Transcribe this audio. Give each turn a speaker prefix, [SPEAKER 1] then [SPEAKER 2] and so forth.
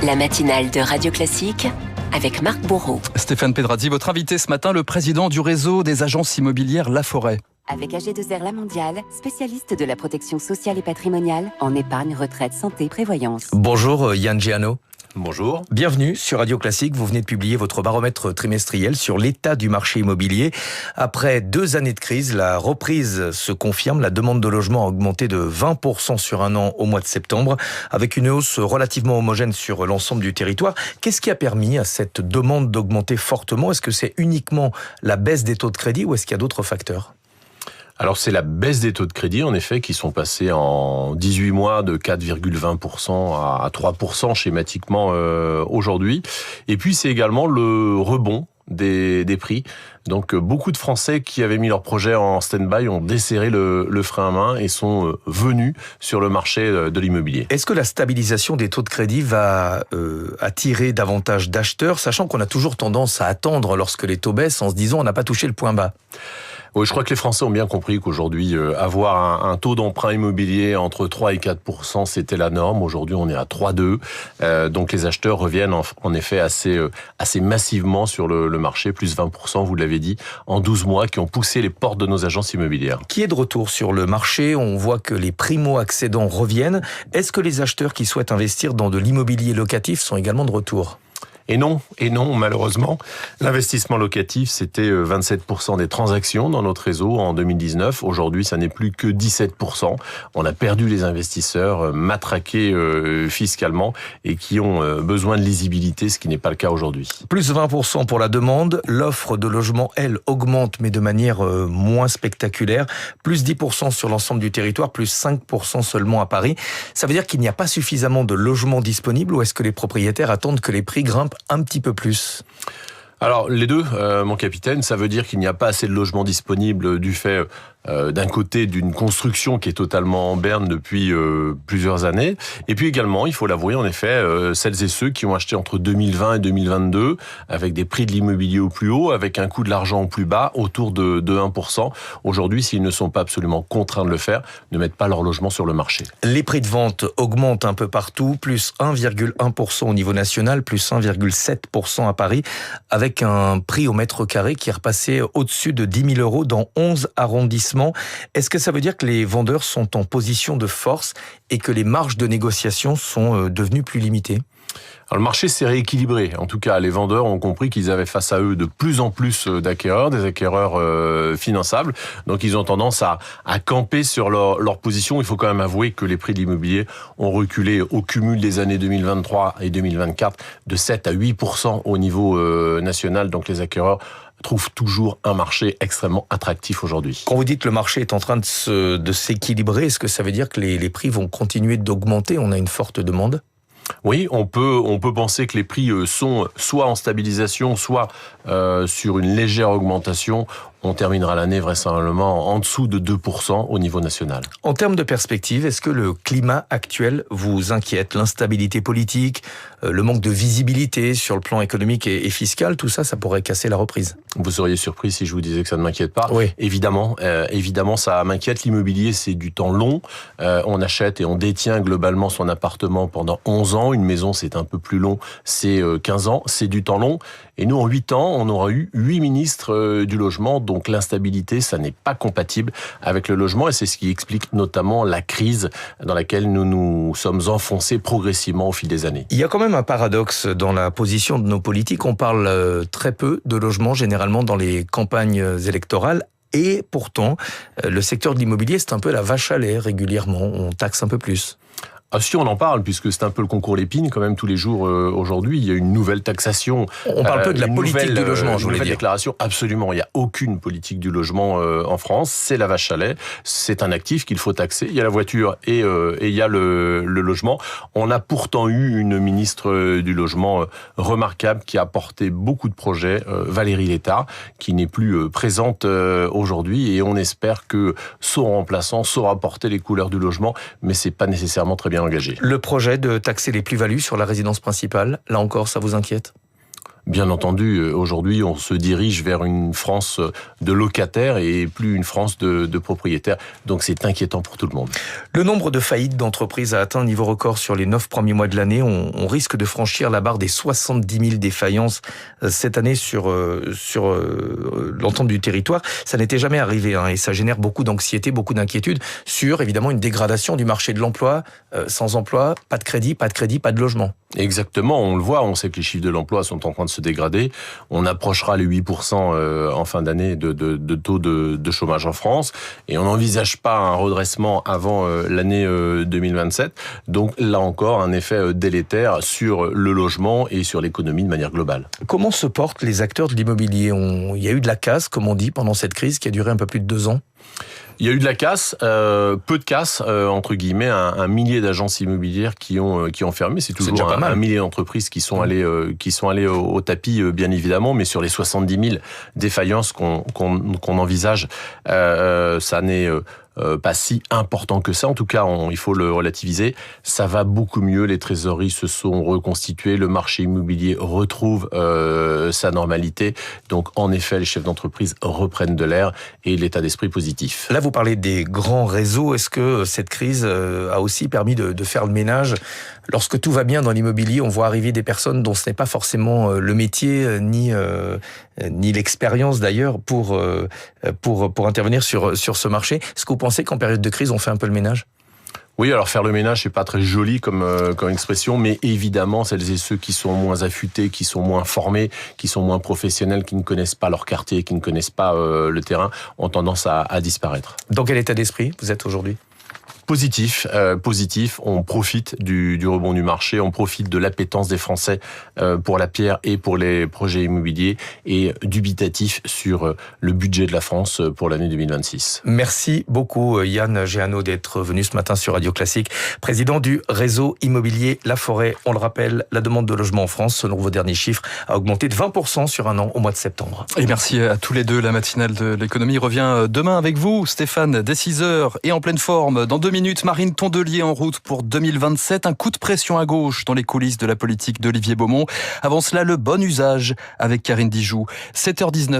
[SPEAKER 1] La matinale de Radio Classique avec Marc Bourreau.
[SPEAKER 2] Stéphane Pedrazzi, votre invité ce matin, le président du réseau des agences immobilières Laforêt.
[SPEAKER 3] Avec AG2R La Mondiale, spécialiste de la protection sociale et patrimoniale en épargne, retraite, santé, prévoyance.
[SPEAKER 4] Bonjour Yann Géano.
[SPEAKER 5] Bonjour.
[SPEAKER 4] Bienvenue sur Radio Classique. Vous venez de publier votre baromètre trimestriel sur l'état du marché immobilier. Après 2 années de crise, la reprise se confirme. La demande de logement a augmenté de 20% sur un an au mois de septembre, avec une hausse relativement homogène sur l'ensemble du territoire. Qu'est-ce qui a permis à cette demande d'augmenter fortement ? Est-ce que c'est uniquement la baisse des taux de crédit ou est-ce qu'il y a d'autres facteurs ?
[SPEAKER 5] Alors c'est la baisse des taux de crédit en effet qui sont passés en 18 mois de 4,20% à 3% schématiquement aujourd'hui. Et puis c'est également le rebond des prix. Donc beaucoup de Français qui avaient mis leur projet en stand-by ont desserré le frein à main et sont venus sur le marché de l'immobilier.
[SPEAKER 4] Est-ce que la stabilisation des taux de crédit va attirer davantage d'acheteurs, sachant qu'on a toujours tendance à attendre lorsque les taux baissent en se disant on n'a pas touché le point bas ?
[SPEAKER 5] Oui, je crois que les Français ont bien compris qu'aujourd'hui, avoir un taux d'emprunt immobilier entre 3 et 4%, c'était la norme. Aujourd'hui, on est à 3,2. Donc les acheteurs reviennent en effet assez massivement sur le marché, plus 20%, vous l'avez dit, en 12 mois, qui ont poussé les portes de nos agences immobilières.
[SPEAKER 4] Qui est de retour sur le marché ? On voit que les primo-accédants reviennent. Est-ce que les acheteurs qui souhaitent investir dans de l'immobilier locatif sont également de retour ?
[SPEAKER 5] Et non, malheureusement. L'investissement locatif, c'était 27% des transactions dans notre réseau en 2019. Aujourd'hui, ça n'est plus que 17%. On a perdu les investisseurs matraqués fiscalement et qui ont besoin de lisibilité, ce qui n'est pas le cas aujourd'hui.
[SPEAKER 4] Plus 20% pour la demande. L'offre de logement, elle, augmente, mais de manière moins spectaculaire. Plus 10% sur l'ensemble du territoire, plus 5% seulement à Paris. Ça veut dire qu'il n'y a pas suffisamment de logements disponibles ou est-ce que les propriétaires attendent que les prix grimpent un petit peu plus ?
[SPEAKER 5] Alors les deux, mon capitaine, ça veut dire qu'il n'y a pas assez de logements disponibles du fait d'un côté d'une construction qui est totalement en berne depuis plusieurs années, et puis également, il faut l'avouer, en effet, celles et ceux qui ont acheté entre 2020 et 2022 avec des prix de l'immobilier au plus haut, avec un coût de l'argent au plus bas, autour de 1%. Aujourd'hui, s'ils ne sont pas absolument contraints de le faire, ne mettent pas leur logement sur le marché.
[SPEAKER 4] Les prix de vente augmentent un peu partout, plus 1,1% au niveau national, plus 1,7% à Paris, avec un prix au mètre carré qui est repassé au-dessus de 10 000 euros dans 11 arrondissements. Est-ce que ça veut dire que les vendeurs sont en position de force et que les marges de négociation sont devenues plus limitées ?
[SPEAKER 5] Alors, le marché s'est rééquilibré. En tout cas, les vendeurs ont compris qu'ils avaient face à eux de plus en plus d'acquéreurs, des acquéreurs finançables. Donc, ils ont tendance à camper sur leur position. Il faut quand même avouer que les prix de l'immobilier ont reculé au cumul des années 2023 et 2024 de 7 à 8% au niveau national. Donc, les acquéreurs trouvent toujours un marché extrêmement attractif aujourd'hui.
[SPEAKER 4] Quand vous dites que le marché est en train de s'équilibrer, est-ce que ça veut dire que les prix vont continuer d'augmenter ? On a une forte demande ?
[SPEAKER 5] Oui, on peut penser que les prix sont soit en stabilisation, soit sur une légère augmentation. On terminera l'année vraisemblablement en dessous de 2% au niveau national.
[SPEAKER 4] En termes de perspective, est-ce que le climat actuel vous inquiète ? L'instabilité politique, le manque de visibilité sur le plan économique et fiscal, tout ça, ça pourrait casser la reprise.
[SPEAKER 5] Vous seriez surpris si je vous disais que ça ne m'inquiète pas.
[SPEAKER 4] Oui.
[SPEAKER 5] Évidemment, ça m'inquiète. L'immobilier, c'est du temps long. On achète et on détient globalement son appartement pendant 11 ans. Une maison, c'est un peu plus long, c'est 15 ans. C'est du temps long. Et nous, en 8 ans, on aura eu 8 ministres du logement. Donc l'instabilité, ça n'est pas compatible avec le logement. Et c'est ce qui explique notamment la crise dans laquelle nous nous sommes enfoncés progressivement au fil des années.
[SPEAKER 4] Il y a quand même un paradoxe dans la position de nos politiques. On parle très peu de logement, généralement dans les campagnes électorales. Et pourtant, le secteur de l'immobilier, c'est un peu la vache à lait régulièrement. On taxe un peu plus.
[SPEAKER 5] Ah si, on en parle, puisque c'est un peu le concours Lépine, quand même, tous les jours aujourd'hui. Il y a une nouvelle taxation.
[SPEAKER 4] On parle peu de la politique du logement, je voulais dire.
[SPEAKER 5] Déclaration, absolument. Il n'y a aucune politique du logement en France. C'est la vache à lait. C'est un actif qu'il faut taxer. Il y a la voiture et il y a le logement. On a pourtant eu une ministre du logement remarquable qui a porté beaucoup de projets, Valérie Létard, qui n'est plus présente aujourd'hui. Et on espère que son remplaçant saura porter les couleurs du logement, mais c'est pas nécessairement très bien engagé.
[SPEAKER 4] Le projet de taxer les plus-values sur la résidence principale, là encore, ça vous inquiète ?
[SPEAKER 5] Bien entendu, aujourd'hui, on se dirige vers une France de locataires et plus une France de propriétaires. Donc c'est inquiétant pour tout le monde.
[SPEAKER 4] Le nombre de faillites d'entreprises a atteint un niveau record sur les 9 premiers mois de l'année. On risque de franchir la barre des 70 000 défaillances cette année sur l'ensemble du territoire. Ça n'était jamais arrivé et ça génère beaucoup d'anxiété, beaucoup d'inquiétude sur évidemment une dégradation du marché de l'emploi. Sans emploi, pas de crédit, pas de logement.
[SPEAKER 5] Exactement, on le voit, on sait que les chiffres de l'emploi sont en train de se dégrader. On approchera les 8% en fin d'année de taux de chômage en France et on n'envisage pas un redressement avant l'année 2027. Donc là encore, un effet délétère sur le logement et sur l'économie de manière globale.
[SPEAKER 4] Comment se portent les acteurs de l'immobilier ? Il y a eu de la casse, comme on dit, pendant cette crise qui a duré un peu plus de 2 ans.
[SPEAKER 5] Il y a eu de la casse, peu de casse, entre guillemets, un millier d'agences immobilières qui ont fermé. C'est toujours un millier d'entreprises qui sont allées au tapis, bien évidemment, mais sur les 70 000 défaillances qu'on envisage, ça n'est pas si important que ça. En tout cas, il faut le relativiser. Ça va beaucoup mieux. Les trésoreries se sont reconstituées. Le marché immobilier retrouve sa normalité. Donc, en effet, les chefs d'entreprise reprennent de l'air et l'état d'esprit positif.
[SPEAKER 4] Là, vous parlez des grands réseaux. Est-ce que cette crise a aussi permis de faire le ménage ? Lorsque tout va bien dans l'immobilier, on voit arriver des personnes dont ce n'est pas forcément le métier ni l'expérience d'ailleurs pour intervenir sur ce marché. Est-ce que vous pensez qu'en période de crise, on fait un peu le ménage ?
[SPEAKER 5] Oui, alors faire le ménage, c'est pas très joli comme expression, mais évidemment, celles et ceux qui sont moins affûtés, qui sont moins formés, qui sont moins professionnels, qui ne connaissent pas leur quartier, qui ne connaissent pas le terrain, ont tendance à disparaître.
[SPEAKER 4] Dans quel état d'esprit vous êtes aujourd'hui ?
[SPEAKER 5] Positif. On profite du rebond du marché, on profite de l'appétence des Français pour la pierre et pour les projets immobiliers et dubitatif sur le budget de la France pour l'année 2026.
[SPEAKER 4] Merci beaucoup Yann Géano d'être venu ce matin sur Radio Classique, président du réseau immobilier La Forêt. On le rappelle, la demande de logement en France, selon vos derniers chiffres, a augmenté de 20% sur un an au mois de septembre.
[SPEAKER 2] Et merci à tous les deux. La matinale de l'économie revient demain avec vous, Stéphane, dès 6h et en pleine forme. Dans 2 minutes, Marine Tondelier en route pour 2027. Un coup de pression à gauche dans les coulisses de la politique d'Olivier Beaumont. Avant cela, le bon usage avec Karine Dijoux. 7h19.